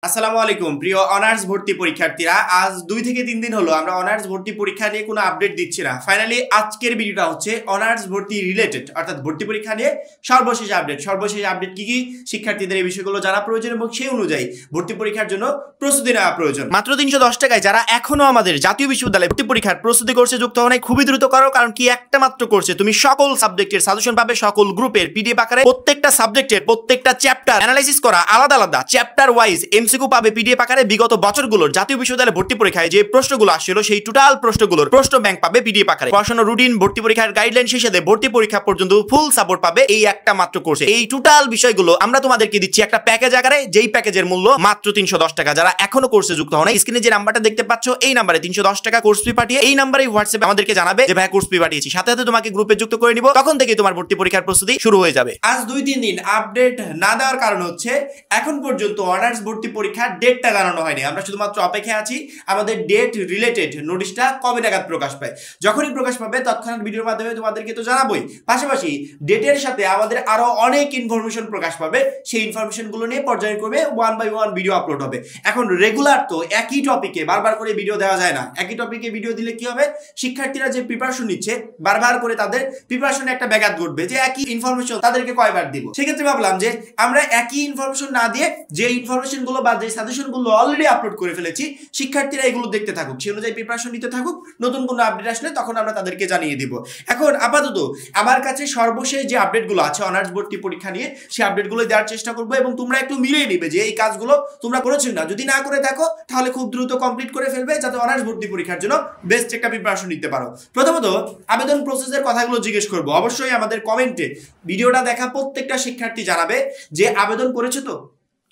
আসসালামু আলাইকুম প্রিয় অনার্স ভর্তি পরীক্ষার্থীরা। আজ 2 থেকে 3 দিন হলো আমরা অনার্স ভর্তি পরীক্ষা নিয়ে কোনো আপডেট দিচ্ছি না। ফাইনালি আজকের ভিডিওটা হচ্ছে অনার্স ভর্তি রিলেটেড, অর্থাৎ ভর্তি পরীক্ষা নিয়ে সর্বশেষ আপডেট কি কি শিক্ষার্থীদের এই বিষয়গুলো জানা প্রয়োজন এবং সেই অনুযায়ী ভর্তি পরীক্ষার জন্য প্রস্তুতি নেওয়া প্রয়োজন। মাত্র 310 টাকায় যারা এখনো আমাদের জাতীয় বিশ্ববিদ্যালয়ে ভর্তি পরীক্ষার প্রস্তুতি কোর্সে যুক্ত হন, খুবই দ্রুত করো, কারণ কি একটা মাত্র কোর্সে তুমি সকল সাবজেক্টের সাজেশন পাবে, সকল গ্রুপের পিডিএফ আকারে, প্রত্যেকটা সাবজেক্টের প্রত্যেকটা চ্যাপ্টার অ্যানালাইসিস করা আলাদা আলাদা চ্যাপ্টার ওয়াইজ এমসিকিউ পাবে পিডিএফ আকারে। বিগত বছরগুলোর জাতীয় বিশ্ববিদ্যালয়ে ভর্তি পরীক্ষায় যে প্রশ্নগুলো আসছিল সেই টোটাল প্রশ্নগুলোর প্রশ্ন ব্যাংক পাবে পিডিএফ আকারে। পড়াশোনা রুটিন, ভর্তি পরীক্ষার গাইডলাইন শেষে ভর্তি পরীক্ষা পর্যন্ত ফুল সাপোর্ট পাবে এই একটা মাত্র কোর্সে। এই টোটাল বিষয়গুলো আমরা তোমাদেরকে দিচ্ছি একটা প্যাকেজ আকারে, যেই প্যাকেজের মূল্য মাত্র 310 টাকা। যারা এখনো কোর্সে যুক্ত হন, স্ক্রিনে যে নাম্বারটা দেখতে পাচ্ছ এই নাম্বারে 310 টাকা কোর্স ফি পাঠিয়ে এই নাম্বারে হোয়াটসঅ্যাপে আমাদেরকে জানাবে যে ভাই কোর্স ফি পাঠিয়েছি, সাথে সাথে তোমাকে গ্রুপে যুক্ত করে নিব, তখন থেকে তোমার ভর্তি পরীক্ষার প্রস্তুতি শুরু হয়ে যাবে। আজ 2-3 দিন আপডেট না দেওয়ার কারণ হচ্ছে এখন পর্যন্ত অনার্স ভর্তি পরীক্ষার ডেটটা জানানো হয়নি। আমরা শুধুমাত্র অপেক্ষায় আছি আমাদের ডেট রিলেটেড নোটিশটা কবে নাগাদ প্রকাশ পায়। যখনই প্রকাশ পাবে তৎক্ষণাৎ ভিডিওর মাধ্যমে তোমাদেরকে তো জানাবোই, পাশাপাশি ডেটের সাথে আমাদের আরো অনেক ইনফরমেশন প্রকাশ পাবে। সেই ইনফরমেশনগুলো নিয়ে পর্যায়ক্রমে 1 বাই 1 ভিডিও আপলোড হবে। এখন রেগুলার তো একই টপিকে বারবার করে ভিডিও দেওয়া যায় না। একই টপিকে ভিডিও দিলে কি হবে, শিক্ষার্থীরা যে প্রিপারেশন নিচ্ছে বারবার করে তাদের প্রিপারেশনে একটা ব্যাঘাত ঘটবে যে একই ইনফরমেশন তাদেরকে কয়বার দিব। সেক্ষেত্রে ভাবলাম যে আমরা একই ইনফরমেশন না দিয়ে যে ইনফরমেশনগুলো বা যে সাজেশনগুলো অলরেডি আপলোড করে ফেলেছি শিক্ষার্থীরা এগুলো দেখতে থাকুক, সেই অনুযায়ী প্রিপারেশন নিতে থাকুক। নতুন কোনো আপডেট আসলে তখন আমরা তাদেরকে জানিয়ে দিব। এখন আপাতত আমার কাছে সর্বশেষ যে আপডেটগুলো আছে অনার্স ভর্তি পরীক্ষা নিয়ে, সেই আপডেটগুলো দেওয়ার চেষ্টা করবো এবং তোমরা একটু মিলিয়ে নিবে যে এই কাজগুলো তোমরা করেছো না। যদি না করে থাকো তাহলে খুব দ্রুত কমপ্লিট করে ফেলবে, যাতে অনার্স ভর্তি পরীক্ষার জন্য বেস্ট একটা প্রিপারেশন নিতে পারো। প্রথমত আবেদন প্রসেসের কথাগুলো জিজ্ঞেস করবো। অবশ্যই আমাদের কমেন্টে ভিডিওটা দেখা প্রত্যেকটা শিক্ষার্থী জানাবে যে আবেদন করেছো তো।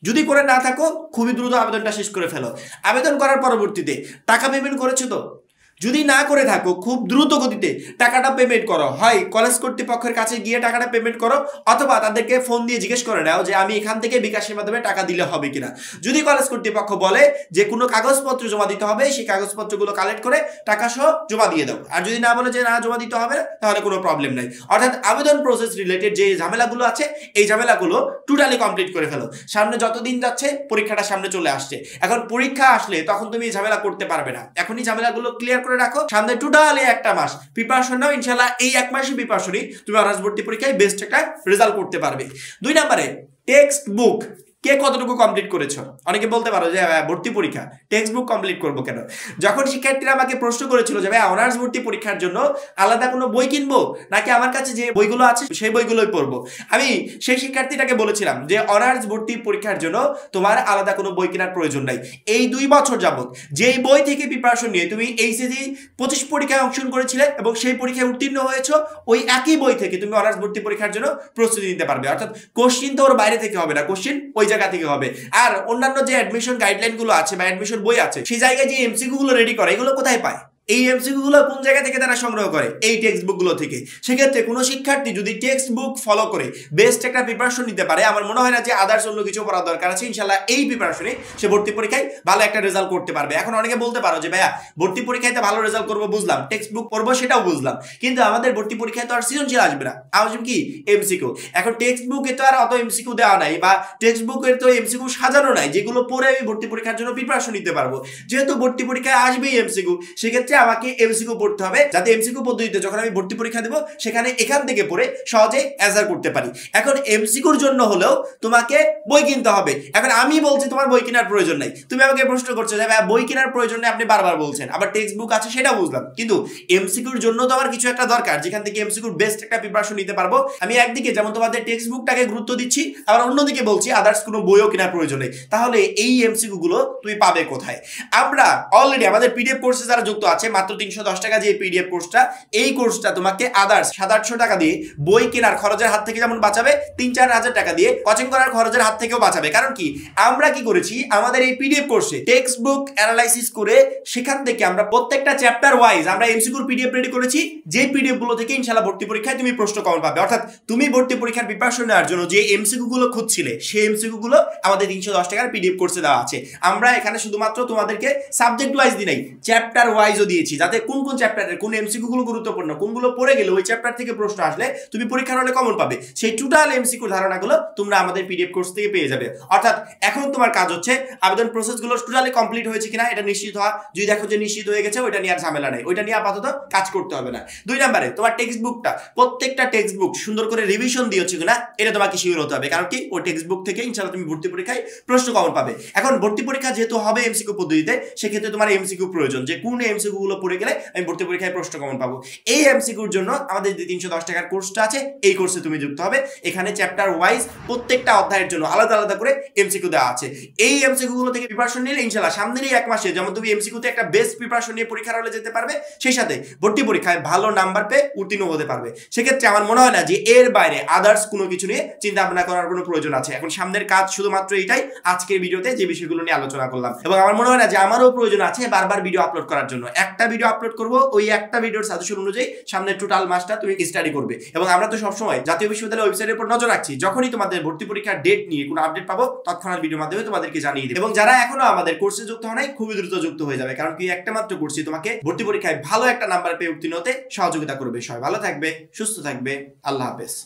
যদি করে না থাকো খুবই দ্রুত আবেদনটা শেষ করে ফেলো। আবেদন করার পরবর্তীতে টাকা পেমেন্ট করেছো তো। যদি না করে থাকো খুব দ্রুত গতিতে টাকাটা পেমেন্ট করো। হয় কলেজ কর্তৃপক্ষের কাছে গিয়ে টাকাটা পেমেন্ট করো, অথবা তাদেরকে ফোন দিয়ে জিজ্ঞেস করে নাও যে আমি এখান থেকে বিকাশের মাধ্যমে টাকা দিলে হবে কিনা। যদি কলেজ কর্তৃপক্ষ বলে যে কোনো কাগজপত্র জমা দিতে হবে, সেই কাগজপত্রগুলো কালেক্ট করে টাকা সহ জমা দিয়ে দাও। আর যদি না বলে যে না জমা দিতে হবে তাহলে কোনো প্রবলেম নাই। অর্থাৎ আবেদন প্রসেস রিলেটেড যে ঝামেলাগুলো আছে এই ঝামেলাগুলো টোটালি কমপ্লিট করে ফেলো। সামনে যতদিন যাচ্ছে পরীক্ষাটা সামনে চলে আসছে, এখন পরীক্ষা আসলে তখন তুমি এই ঝামেলা করতে পারবে না। এখনই ঝামেলাগুলো ক্লিয়ার করে রাখো, সামনে টোটালি একটা মাস প্রিপারেশন নাও। ইনশাআল্লাহ এই এক মাসের প্রিপারেশনই তুমি অনার্স ভর্তি পরীক্ষায় বেস্ট একটা রেজাল্ট করতে পারবে। 2 নম্বরে টেক্সট বুক কে কতটুকু কমপ্লিট করেছো। অনেকে বলতে পারো যে ভর্তি পরীক্ষা টেক্সট বুক কমপ্লিট করবো কেন। যখন শিক্ষার্থীরা আমাকে প্রশ্ন করেছিল যে ভাই অনার্স ভর্তি পরীক্ষার জন্য আলাদা কোনো বই কিনবো নাকি আমার কাছে যে বইগুলো আছে সেই বইগুলোই পড়বো, আমি সেই শিক্ষার্থীটাকে বলেছিলাম যে অনার্স ভর্তি পরীক্ষার জন্য তোমার আলাদা কোনো বই কেনার প্রয়োজন নাই। এই 2 বছর যাবত যেই বই থেকে প্রিপারেশন নিয়ে তুমি এইচএসসি 25 পরীক্ষায় অংশগ্রহণ করেছিলে এবং সেই পরীক্ষায় উত্তীর্ণ হয়েছো, ওই একই বই থেকে তুমি অনার্স ভর্তি পরীক্ষার জন্য প্রস্তুতি নিতে পারবে। অর্থাৎ কোশ্চিন তো ওর বাইরে থেকে হবে না, কোশ্চিন ওই জায়গা থেকে হবে। আর অন্যান্য যে অ্যাডমিশন গাইডলাইন গুলো আছে বা অ্যাডমিশন বই আছে সেই জায়গায় যে এমসিকিউ গুলো রেডি করে এগুলো কোথায় পায়, এই এমসিকিউ গুলো কোন জায়গা থেকে তারা সংগ্রহ করে, এই টেক্সট বুক গুলো থেকে। সেক্ষেত্রে কোনো শিক্ষার্থী যদি টেক্সট বুক ফলো করে বেস্ট একটা প্রিপারেশন নিতে পারে, আমার মনে হয় না যে আদার্স অন্য কিছু পড়ার দরকার আছে। ইনশাআল্লাহ এই প্রিপারেশনে সে ভর্তি পরীক্ষায় ভালো একটা রেজাল্ট করতে পারবে। এখন অনেকে বলতে পারো যে ভাইয়া ভর্তি পরীক্ষায় তো ভালো রেজাল্ট করবো বুঝলাম, টেক্সট বুক পড়বো সেটাও বুঝলাম, কিন্তু আমাদের ভর্তি পরীক্ষায় তো আর সৃজনশীল আসবে না, আসবে কি এমসিকিউ। এখন টেক্সট বুকে তো আর অত এমসিকিউ দেওয়া নাই বা টেক্সট বুকের তো এমসিকিউ সাজানো নাই যেগুলো পড়ে আমি ভর্তি পরীক্ষার জন্য প্রিপারেশন নিতে পারবো। যেহেতু ভর্তি পরীক্ষায় আসবেই এমসিকিউ, সেক্ষেত্রে আমাকে এমসিকিউ পড়তে হবে যাতে এমসিকিউ পদ্ধতিতে যখন আমি ভর্তি পরীক্ষা দেব সেখানে এখান থেকে পড়ে সহজে অ্যান্সার করতে পারি। এখন এমসিকিউর জন্য হলেও তোমাকে বই কিনতে হবে। এখন আমি বলছি তোমার বই কেনার প্রয়োজন নাই, তুমি আমাকে প্রশ্ন করছো যে বই কেনার প্রয়োজন নেই, আপনি বারবার বলছেন, আবার টেক্সট বুক আছে সেটা বুঝলাম, কিন্তু এমসিকিউর জন্য তো আমার কিছু একটা দরকার যেখান থেকে এমসিকিউর বেস্ট একটা প্রিপারেশন নিতে পারবো। আমি একদিকে যেমন তোমাদের টেক্সট বুকটাকে গুরুত্ব দিচ্ছি, আবার অন্যদিকে বলছি আদার্স কোনো বইও কেনার প্রয়োজন নেই। তাহলে এই এমসিকিউ গুলো তুমি পাবে কোথায়? আমরা অলরেডি আমাদের পিডিএফ কোর্সে যারা যুক্ত আছে মাত্র 310 টাকা যে পিডিএফ কোর্সটা, এই কোর্সটা তোমাকে আদার্স 700-800 টাকা দিয়ে বই কেনার খরচের হাত থেকে যেমন বাঁচাবে, 3-4 হাজার টাকা দিয়ে কোচিং করার খরচের হাত থেকেও বাঁচাবে। কারণ কি আমরা কি করেছি, আমাদের এই পিডিএফ কোর্সে টেক্সট বুক অ্যানালাইসিস করে সেখান থেকে আমরা প্রত্যেকটা চ্যাপ্টার ওয়াইজ আমরা এমসিকিউর পিডিএফ রেডি করেছি, যে পিডিএফ গুলো থেকে ইনশাআল্লাহ ভর্তি পরীক্ষায় তুমি প্রশ্ন কমন পাবে। অর্থাৎ তুমি ভর্তি পরীক্ষার প্রিপারেশন নেওয়ার জন্য যে এমসিকিউ গুলো খুঁজছিলে সেই এমসিকিউ গুলো আমাদের 310 টাকার পিডিএফ কোর্সে দেওয়া আছে। আমরা এখানে শুধুমাত্র তোমাদেরকে সাবজেক্ট ওয়াইজ দিই নাই, চ্যাপ্টার ওয়াইজও দিয়েছি যাতে কোন কোন চ্যাপ্টারের কোন এমসিকিউ গুলো গুরুত্বপূর্ণ, কোনগুলো পড়ে গেলে ওই চ্যাপ্টার থেকে প্রশ্ন আসলে তুমি পরীক্ষার হলে কমন পাবে, সেই টোটাল এমসিকিউ ধারণাগুলো তোমরা আমাদের পিডিএফ কোর্স থেকে পেয়ে যাবে। অর্থাৎ এখন তোমার কাজ হচ্ছে আবেদন প্রসেসগুলো টোটালি কমপ্লিট হয়েছে কিনা এটা নিশ্চিত হওয়া। যদি দেখো যে নিশ্চিত হয়ে গেছে, ওইটা নিয়ে আর ঝামেলা নেই, ওইটা নিয়ে আপাতত কাজ করতে হবে না। 2 নম্বরে তোমার টেক্সট বুকটা, প্রত্যেকটা টেক্সট বুক সুন্দর করে রিভিশন দিয়েছো কিনা এটা তোমাকে শিওর হতে হবে, কারণ কি ওই টেক্সট বুক থেকে ইনশাআল্লাহ তুমি ভর্তি পরীক্ষায় প্রশ্ন কমন পাবে। এখন ভর্তি পরীক্ষা যেহেতু হবে এমসিকিউ পদ্ধতিতে, সেক্ষেত্রে তোমার এমসিকিউ প্রয়োজন যে কোন এমসিকিউ গুলো পড়ে গেলে আমি ভর্তি পরীক্ষায় প্রশ্ন কমন পাবো। এই এমসিকিউর জন্য আমাদের যে 310 টাকার কোর্সটা আছে, এই কোর্সে তুমি যুক্ত হবে। এখানে চ্যাপ্টার ওয়াইজ প্রত্যেকটা অধ্যায়ের জন্য আলাদা আলাদা করে এমসিকিউ দেওয়া আছে। এই এমসিকিউ গুলো থেকে প্রিপারেশন নিলে ইনশাআল্লাহ সামনের এই 1 মাসে যেমন তুমি এমসিকিউতে একটা বেস্ট প্রিপারেশন নিয়ে পরীক্ষার হলে যেতে পারবে, সেই সাথে ভর্তি পরীক্ষায় ভালো নাম্বার পেয়ে উত্তীর্ণ হতে পারবে। সেক্ষেত্রে আমার মনে হয় না যে এর বাইরে আদার্স কোনো কিছু নিয়ে চিন্তা ভাবনা করার কোনো প্রয়োজন আছে। এখন সামনের কাজ শুধুমাত্র এইটাই, আজকের ভিডিওতে যে বিষয়গুলো নিয়ে আলোচনা করলাম। এবং আমার মনে হয় না যে আমারও প্রয়োজন আছে বারবার ভিডিও আপলোড করার জন্য। একটা ভিডিও আপলোড করব, ওই একটা ভিডিওর সাজেশন অনুযায়ী সামনের টোটাল মাসটা তুমি স্টাডি করবে। এবং আমরা তো সবসময় জাতীয় বিশ্ববিদ্যালয়ের ওয়েবসাইটের উপর নজর রাখছি, যখনই তোমাদের ভর্তি পরীক্ষার ডেট নিয়ে কোনো আপডেট পাবো তৎক্ষণাৎ ভিডিওর মাধ্যমে তোমাদেরকে জানিয়ে দেব। এবং যারা এখনো আমাদের কোর্সে যুক্ত হয় নাই, খুবই দ্রুত যুক্ত হয়ে যাবে, কারণ কি একটা মাত্র কোর্সই তোমাকে ভর্তি পরীক্ষায় ভালো একটা নাম্বার পেয়ে উত্তীর্ণ হতে সহযোগিতা করবে। সবাই ভালো থাকবে, সুস্থ থাকবে, আল্লাহ হাফেজ।